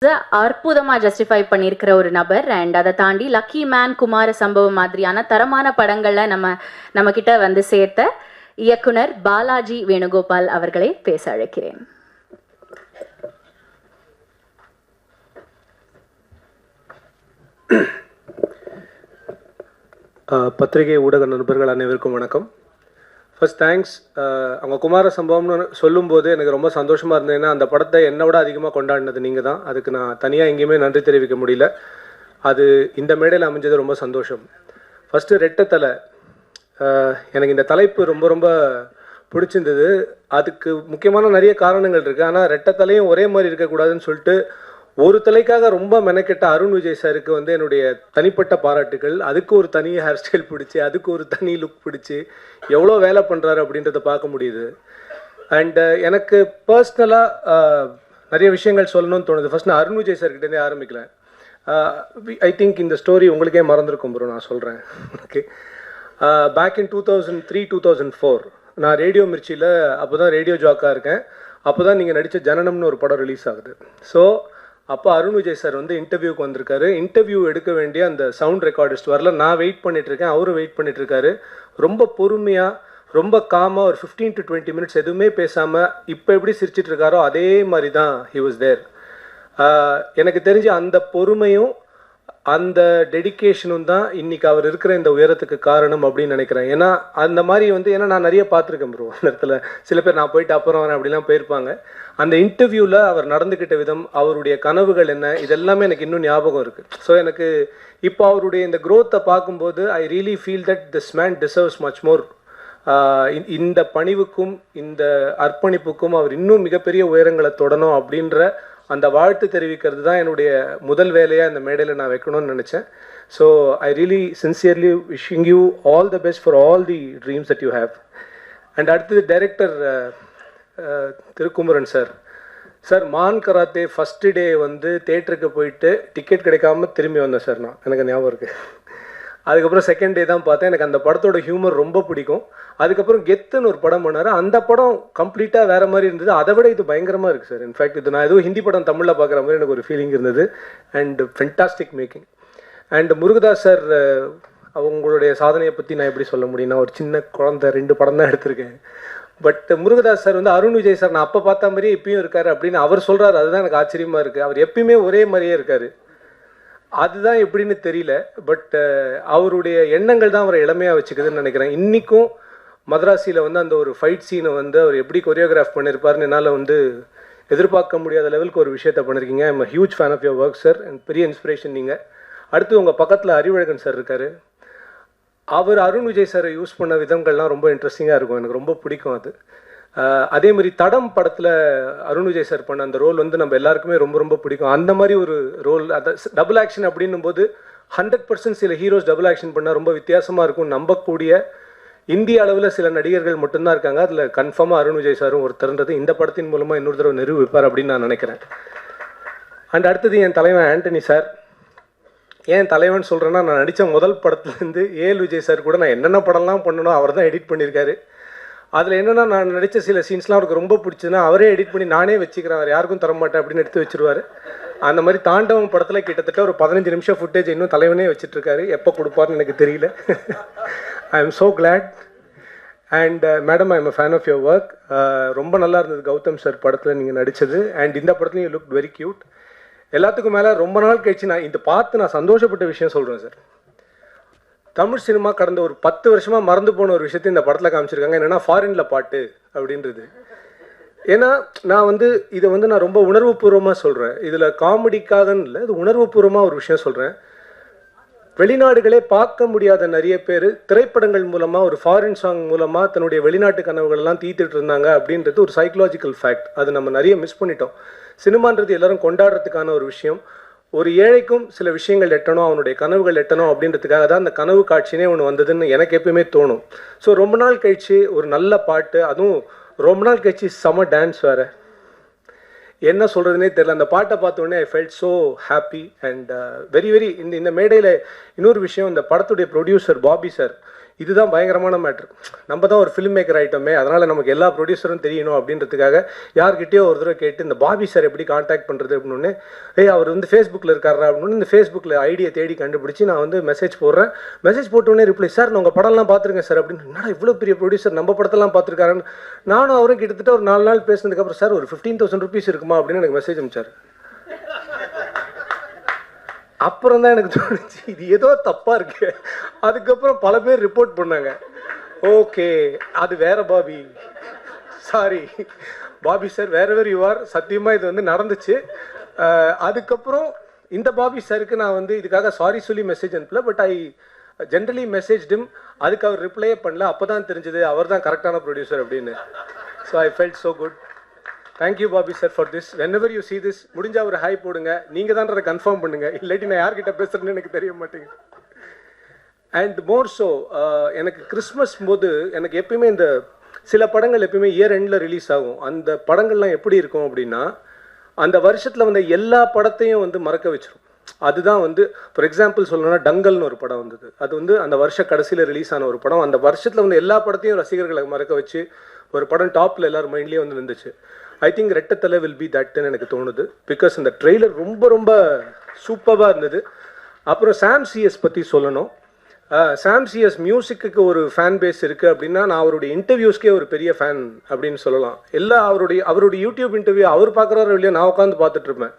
அற்புதமா ஜஸ்டிஃபை பண்ணியிருக்கிற ஒரு நபர். அண்ட் அதை தாண்டி லக்கி மேன், குமார சம்பவம் மாதிரியான தரமான படங்கள்ல நம்ம கிட்ட வந்து சேர்த்த இயக்குனர் பாலாஜி வேணுகோபால் அவர்களை பேச அழைக்கிறேன். பத்திரிகை ஊடக நண்பர்கள் அனைவருக்கும் வணக்கம். First thanks. அவங்க குமார சம்பவம்னு சொல்லும்போது எனக்கு ரொம்ப சந்தோஷமாக இருந்தது. ஏன்னா அந்த படத்தை என்னை விட அதிகமாக கொண்டாடினது நீங்கள் தான். அதுக்கு நான் தனியாக எங்கேயுமே நன்றி தெரிவிக்க முடியல. அது இந்த மேடையில் அமைஞ்சது ரொம்ப சந்தோஷம். ஃபஸ்ட்டு ரெட்டத்தலை, எனக்கு இந்த தலைப்பு ரொம்ப ரொம்ப பிடிச்சிருந்தது. அதுக்கு முக்கியமான நிறைய காரணங்கள் இருக்குது. ஆனால் ரெட்டத்தலையும் ஒரே மாதிரி இருக்கக்கூடாதுன்னு சொல்லிட்டு ஒரு தலைக்காக ரொம்ப மெனக்கெட்ட அருண் விஜய் சாருக்கு வந்து என்னுடைய தனிப்பட்ட பாராட்டுகள். அதுக்கு ஒரு தனி ஹேர் ஸ்டைல் பிடிச்சி, அதுக்கு ஒரு தனி லுக் பிடிச்சி எவ்வளோ வேலை பண்ணுறாரு அப்படின்றத பார்க்க முடியுது. அண்டு எனக்கு பர்சனலாக நிறைய விஷயங்கள் சொல்லணும்னு தோணுது. ஃபர்ஸ்ட் நான் அருண் விஜய் சார்கிட்டேருந்தே ஆரம்பிக்கிறேன். ஐ திங்க் இந்த ஸ்டோரி உங்களுக்கே மறந்துருக்கும் ப்ரோ, நான் சொல்கிறேன். ஓகே, பேக் இன் 2003-2004 நான் ரேடியோ மிர்ச்சியில் அப்போ தான் ரேடியோ ஜாக்காக இருக்கேன். அப்போ தான் நீங்கள் நடித்த ஜனனம்னு ஒரு படம் ரிலீஸ் ஆகுது. ஸோ அப்போ அருண் விஜய் சார் வந்து இன்டர்வியூக்கு வந்திருக்காரு. இன்டர்வியூ எடுக்க வேண்டிய அந்த சவுண்ட் ரெக்கார்டிஸ்ட் வரல. நான் வெயிட் பண்ணிகிட்ருக்கேன், அவரும் வெயிட் பண்ணிகிட்ருக்காரு. ரொம்ப பொறுமையாக, ரொம்ப காமாக ஒரு 15 to 20 minutes எதுவுமே பேசாமல் இப்போ எப்படி சிரிச்சிட்டு இருக்காரோ அதே மாதிரி தான் ஹி வாஸ் தேர். எனக்கு தெரிஞ்ச அந்த பொறுமையும் அந்த டெடிக்கேஷனும் தான் இன்றைக்கி அவர் இருக்கிற இந்த உயரத்துக்கு காரணம் அப்படின்னு நினைக்கிறேன். ஏன்னா அந்த மாதிரி வந்து, ஏன்னா நான் நிறைய பார்த்துருக்கேன் ப்ரோ அந்த இடத்துல. சில பேர் நான் போயிட்டு அப்புறம் வரேன் அப்படிலாம் போயிருப்பாங்க. அந்த இன்டர்வியூவில் அவர் நடந்துக்கிட்ட விதம், அவருடைய கனவுகள் என்ன, இதெல்லாமே எனக்கு இன்னும் ஞாபகம் இருக்குது. ஸோ எனக்கு இப்போ அவருடைய இந்த க்ரோத்தை பார்க்கும்போது I really feel that this man deserves much more. இந்த பணிவுக்கும் இந்த அர்ப்பணிப்புக்கும் அவர் இன்னும் மிகப்பெரிய உயரங்களை தொடணும் அப்படின்ற அந்த வாழ்த்து தெரிவிக்கிறது தான் என்னுடைய முதல் வேலையாக இந்த மேடையில் நான் வைக்கணும்னு நினச்சேன். So I really sincerely wishing you all the best for all the dreams that you have. And அடுத்தது டைரக்டர் திருக்குமரன் சார். சார், மான் கராத்தே ஃபஸ்ட்டு டே வந்து தேட்டருக்கு போயிட்டு டிக்கெட் கிடைக்காம திரும்பி வந்தேன் சார். எனக்கு ஞாபகம் இருக்குது. அதுக்கப்புறம் செகண்ட் டே தான் பார்த்தேன். எனக்கு அந்த படத்தோட ஹியூமர் ரொம்ப பிடிக்கும். அதுக்கப்புறம் கெத்துன்னு ஒரு படம் பண்ணார். அந்த படம் கம்ப்ளீட்டாக வேறு மாதிரி இருந்தது. அதை விட இது பயங்கரமாக இருக்குது சார். இன்ஃபேக்ட் இது நான் ஏதோ ஹிந்தி படம் தமிழில் பார்க்குற மாதிரி எனக்கு ஒரு ஃபீலிங் இருந்தது. And fantastic making. And Murugadoss sir, அவங்களுடைய சாதனையை பற்றி நான் எப்படி சொல்ல முடியும்னா, ஒரு சின்ன குழந்தை 2 படம் தான் எடுத்திருக்கேன். பட் முருகதாஸ் சார் வந்து அருண் விஜய் சார் நான் அப்போ பார்த்த மாதிரியே இப்பயும் இருக்கார் அப்படின்னு அவர் சொல்கிறார். அதுதான் எனக்கு ஆச்சரியமாக இருக்குது. அவர் எப்பயுமே ஒரே மாதிரியே இருக்கார். அதுதான் எப்படின்னு தெரியல. பட் அவருடைய எண்ணங்கள் தான் அவரை இளமையாக வச்சுக்குதுன்னு நினைக்கிறேன். இன்றைக்கும் மதராசியில் வந்து அந்த ஒரு ஃபைட் சீனை வந்து அவர் எப்படி கொரியோகிராஃப் பண்ணியிருப்பாருன்னு என்னால் வந்து எதிர்பார்க்க முடியாத லெவலுக்கு ஒரு விஷயத்தை பண்ணியிருக்கீங்க. I am a huge fan of your work sir. And பெரிய இன்ஸ்பிரேஷன் நீங்கள். அடுத்து உங்கள் பக்கத்தில் அறிவழகன் சார் இருக்கார். அவர் அருண் விஜய் சாரை யூஸ் பண்ண விதங்கள்லாம் ரொம்ப இன்ட்ரெஸ்டிங்காக இருக்கும். எனக்கு ரொம்ப பிடிக்கும் அது. அதே மாதிரி தடம் படத்தில் அருண் விஜய் சார் பண்ண அந்த ரோல் வந்து நம்ம எல்லாருக்குமே ரொம்ப ரொம்ப பிடிக்கும். அந்த மாதிரி ஒரு ரோல், அதை டபுள் ஆக்ஷன் அப்படின்னும் போது 100% சில ஹீரோஸ் டபுள் ஆக்ஷன் பண்ணால் ரொம்ப வித்தியாசமாக இருக்கும். நம்பக்கூடிய இந்திய அளவில் சில நடிகர்கள் மட்டும்தான் இருக்காங்க. அதில் கன்ஃபார்மாக அருண் விஜய் சாரும் ஒருத்தருன்றது இந்த படத்தின் மூலமாக இன்னொரு தடவை நிரூபிப்பார் அப்படின்னு நான் நினைக்கிறேன். அண்ட் அடுத்தது என் தலைவன் ஆண்டனி சார். ஏன் தலைவன் சொல்கிறேன்னா, நான் நடித்த முதல் படத்துலேருந்து ஏஎல் விஜய் சார் கூட நான் என்னென்ன படம்லாம் பண்ணணும் அவர் தான் எடிட் பண்ணியிருக்காரு. அதில் என்னென்னா, நான் நடித்த சில சீன்ஸ்லாம் அவருக்கு ரொம்ப பிடிச்சதுன்னா அவரே எடிட் பண்ணி நானே வச்சுக்கிறேன், அவர் யாருக்கும் தரமாட்டேன் அப்படின்னு எடுத்து வச்சுருவார். அந்த மாதிரி தாண்டவம் படத்தில் கிட்டத்தட்ட ஒரு 15 நிமிஷம் ஃபுட்டேஜ் இன்னும் தலைவனே வச்சுட்ருக்காரு. எப்போ கொடுப்பாருன்னு எனக்கு தெரியல. I am so glad. And madam, I am a fan of your work. ரொம்ப நல்லா இருந்தது கௌதம் சார் படத்தில் நீங்கள் நடித்தது. அண்ட் இந்த படத்துலையும் யூ லுக் வெரி க்யூட். எல்லாத்துக்கும் மேலே ரொம்ப நாள் கழிச்சு நான் இந்த பார்த்து நான் சந்தோஷப்பட்ட விஷயம் சொல்கிறேன் சார். தமிழ் சினிமா கடந்த ஒரு 10 வருஷமாக மறந்து போன ஒரு விஷயத்தை இந்த படத்தில் காமிச்சிருக்காங்க. என்னென்னா, ஃபாரினில் பாட்டு அப்படின்றது. ஏன்னா நான் வந்து இதை வந்து நான் ரொம்ப உணர்வுபூர்வமாக சொல்கிறேன். இதில் காமெடிக்காகன்னு இல்லை, இது உணர்வுபூர்வமாக ஒரு விஷயம் சொல்கிறேன். வெளிநாடுகளே பார்க்க முடியாத நிறைய பேர் திரைப்படங்கள் மூலமாக, ஒரு ஃபாரின் சாங் மூலமாக தன்னுடைய வெளிநாட்டு கனவுகளெல்லாம் தீர்த்துட்டு இருந்தாங்க அப்படின்றது ஒரு சைக்கலாஜிக்கல் ஃபேக்ட். அது நம்ம நிறைய மிஸ் பண்ணிட்டோம். சினிமான்றது எல்லோரும் கொண்டாடுறதுக்கான ஒரு விஷயம். ஒரு ஏழைக்கும் சில விஷயங்கள் எட்டணும், அவனுடைய கனவுகள் எட்டணும் அப்படின்றதுக்காக தான் அந்த கனவு காட்சினே ஒன்று வந்ததுன்னு எனக்கு எப்பயுமே தோணும். ஸோ ரொம்ப நாள் கழிச்சு ஒரு நல்ல பாட்டு, அதுவும் ரொம்ப நாள் கழிச்சு செம டான்ஸ் வேறு, என்ன சொல்கிறதுனே தெரியல. அந்த பாட்டை பார்த்தோன்னே I felt so happy and very very. இந்த மேடையில் இன்னொரு விஷயம், இந்த படத்துடைய ப்ரொடியூசர் பாபி சார் இதுதான் பயங்கரமான மேட்ரு. நம்ம தான் ஒரு ஃபிலிம் மேக்கர் ஆகிட்டோமே, அதனால் நமக்கு எல்லா ப்ரொடியூசரும் தெரியணும் அப்படின்றதுக்காக யார்கிட்டயோ ஒரு தடவை கேட்டு இந்த பாபி சார் எப்படி காண்டாக்ட் பண்ணுறது அப்படின்னு, அவர் வந்து ஃபேஸ்புக்கில் இருக்காரா அப்படின்னு இந்த ஃபேஸ்புக்கில் ஐடியை தேடி கண்டுபிடிச்சி நான் வந்து மெசேஜ் போடுறேன். மெசேஜ் போட்டோடனே ரிப்ளை, சார் நான் உங்கள் படம்லாம் பார்த்துருங்க சார் அப்படின்னு. என்னடா இவ்வளோ பெரிய ப்ரொடியூசர் நம்ம படத்தெல்லாம் பார்த்துருக்காருன்னு. நானும் அவரும் கிட்டத்தட்ட ஒரு 4 நாள் பேசினதுக்கப்புறம், சார் ஒரு 15,000 rupees இருக்குமா அப்படின்னு எனக்கு மெசேஜ் அனுப்பிச்சார். அப்புறம் தான் எனக்கு தோணுச்சு இது ஏதோ தப்பாக இருக்கு. அதுக்கப்புறம் பல பேர் ரிப்போர்ட் பண்ணாங்க. ஓகே, அது வேற Bobby, sorry Bobby sir, wherever you are. சத்தியமாக இது வந்து நடந்துச்சு. அதுக்கப்புறம் இந்த பாபி சாருக்கு நான் வந்து இதுக்காக சாரி சொல்லி மெசேஜ் அனுப்பல, but I generally message them. அதுக்கு அவர் ரிப்ளையே பண்ணல. அப்போ தான் தெரிஞ்சது அவர் தான் கரெக்டான ப்ரொடியூசர் அப்படின்னு. So I felt so good. Thank you Bobby sir for this. Whenever you see this, முடிஞ்சால் ஒரு ஹாய் போடுங்க. நீங்கள் தான்றதை கன்ஃபார்ம் பண்ணுங்கள், இல்லாட்டி நான் யார்கிட்ட பேசுகிறேன்னு எனக்கு தெரிய மாட்டேங்குது. அண்ட் மோர் ஸோ எனக்கு கிறிஸ்மஸ் போது எனக்கு எப்பயுமே இந்த சில படங்கள் எப்பயுமே இயர் எண்டில் ரிலீஸ் ஆகும். அந்த படங்கள்லாம் எப்படி இருக்கும் அப்படின்னா, அந்த வருஷத்தில் வந்த எல்லா படத்தையும் வந்து மறக்க வச்சிரும். அதுதான் வந்து ஃபார் எக்ஸாம்பிள் சொல்லணும்னா டங்கல்னு ஒரு படம் வந்தது. அது வந்து அந்த வருஷ கடைசியில் ரிலீஸ் ஆன ஒரு படம். அந்த வருஷத்தில் வந்து எல்லா படத்தையும் ரசிகர்களை மறக்க வச்சு ஒரு படம் டாப்பில் எல்லாரும் மைண்ட்லேயே வந்து நின்றுச்சு. ஐ திங்க் ரெட்டத்தலை வில் பி தட்னு எனக்கு தோணுது. பிகாஸ் இந்த ட்ரெய்லர் ரொம்ப ரொம்ப சூப்பராக இருந்தது. அப்புறம் சாம் சிஎஸ் பற்றி சொல்லணும். சாம் சிஎஸ் மியூசிக்கு ஒரு ஃபேன் பேஸ் இருக்குது அப்படின்னா, நான் அவருடைய இன்டர்வியூஸ்க்கே ஒரு பெரிய ஃபேன் அப்படின்னு சொல்லலாம். அவருடைய யூடியூப் இன்டர்வியூ அவர் பார்க்குறாரோ இல்லையா, நான் உட்காந்து பார்த்துட்ருப்பேன்.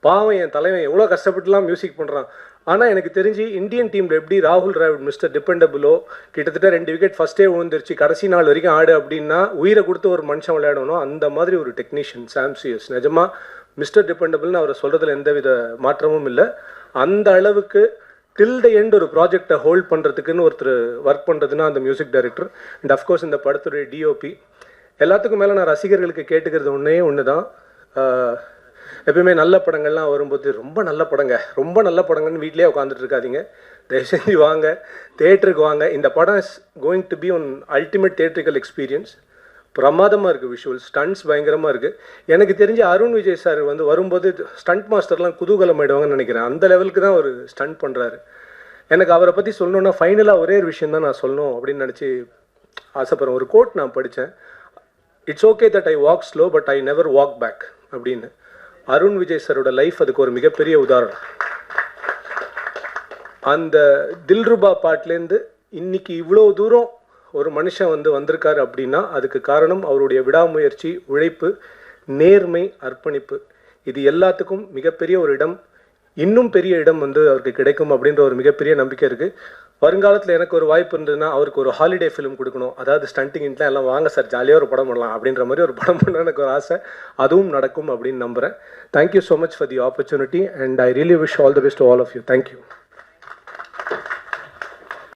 பாவம் என் தலைவன் எவ்வளோ கஷ்டப்பட்டுலாம் மியூசிக் பண்ணுறான். ஆனால் எனக்கு தெரிஞ்சு இந்தியன் டீமில் எப்படி ராகுல் டிராவிட் மிஸ்டர் டிபெண்டபிளோ கிட்டத்தட்ட 2 விக்கெட் ஃபஸ்ட்டே விழுந்துருச்சு, கடைசி நாள் வரைக்கும் ஆடு அப்படின்னா உயிரை கொடுத்து ஒரு மனுஷன் விளையாடணும். அந்த மாதிரி ஒரு டெக்னீஷியன் சாம் சிஎஸ். நிஜமாக மிஸ்டர் டிபெண்டபிள்னு அவரை சொல்கிறதுல எந்தவித மாற்றமும் இல்லை. அந்த அளவுக்கு டில் த எண்ட் ஒரு ப்ராஜெக்டை ஹோல்ட் பண்ணுறதுக்குன்னு ஒருத்தர் ஒர்க் பண்ணுறதுன்னா அந்த மியூசிக் டைரக்டர். அண்ட் அஃப்கோர்ஸ் இந்த படத்துடைய டிஓபி. எல்லாத்துக்கும் மேலே நான் ரசிகர்களுக்கு கேட்டுக்கிறது ஒன்று தான், எப்பயுமே நல்ல படங்கள்லாம் வரும்போது ரொம்ப நல்ல படங்கன்னு வீட்லேயே உட்காந்துட்டு இருக்காதீங்க. தயவு செஞ்சு வாங்க, தேட்டருக்கு வாங்க. இந்த படம் is going to be one ultimate theatrical experience. பிரமாதமாக இருக்குது, விஷுவல் ஸ்டண்ட்ஸ் பயங்கரமாக இருக்குது. எனக்கு தெரிஞ்ச அருண் விஜய் சார் வந்து வரும்போது ஸ்டண்ட் மாஸ்டர்லாம் குதூகலம் ஆயிடுவாங்கன்னு நினைக்கிறேன். அந்த லெவலுக்கு தான் ஒரு ஸ்டண்ட் பண்ணுறாரு. எனக்கு அவரை பற்றி சொல்லணுன்னா ஃபைனலாக ஒரே ஒரு விஷயம் தான் நான் சொல்லணும் அப்படின்னு நினச்சி ஆசைப்படுறேன். ஒரு கோட் நான் படித்தேன், it's okay that I walk slow but I never walk back அப்படின்னு. அருண் விஜய் சாரோட லைஃப் அதுக்கு ஒரு மிகப்பெரிய உதாரணம். அந்த தில்ருபா பாட்டிலேருந்து இன்னைக்கு இவ்வளோ தூரம் ஒரு மனுஷன் வந்து வந்திருக்காரு அப்படின்னா அதுக்கு காரணம் அவருடைய விடாமுயற்சி, உழைப்பு, நேர்மை, அர்ப்பணிப்பு. இது எல்லாத்துக்கும் மிகப்பெரிய ஒரு இடம், இன்னும் பெரிய இடம் வந்து அவருக்கு கிடைக்கும் அப்படின்ற ஒரு மிகப்பெரிய நம்பிக்கை இருக்குது. வருங்காலத்தில் எனக்கு ஒரு வாய்ப்பு இருந்ததுன்னா அவருக்கு ஒரு ஹாலிடே ஃபிலிம் கொடுக்கணும். அதாவது ஸ்டண்டிங்லாம் எல்லாம் வாங்க சார், ஜாலியாக ஒரு படம் பண்ணலாம் அப்படின்ற மாதிரி ஒரு படம் பண்ண எனக்கு ஒரு ஆசை. அதுவும் நடக்கும் அப்படின்னு நம்புகிறேன். Thank you so much for the opportunity and I really wish all the best to all of you. Thank you.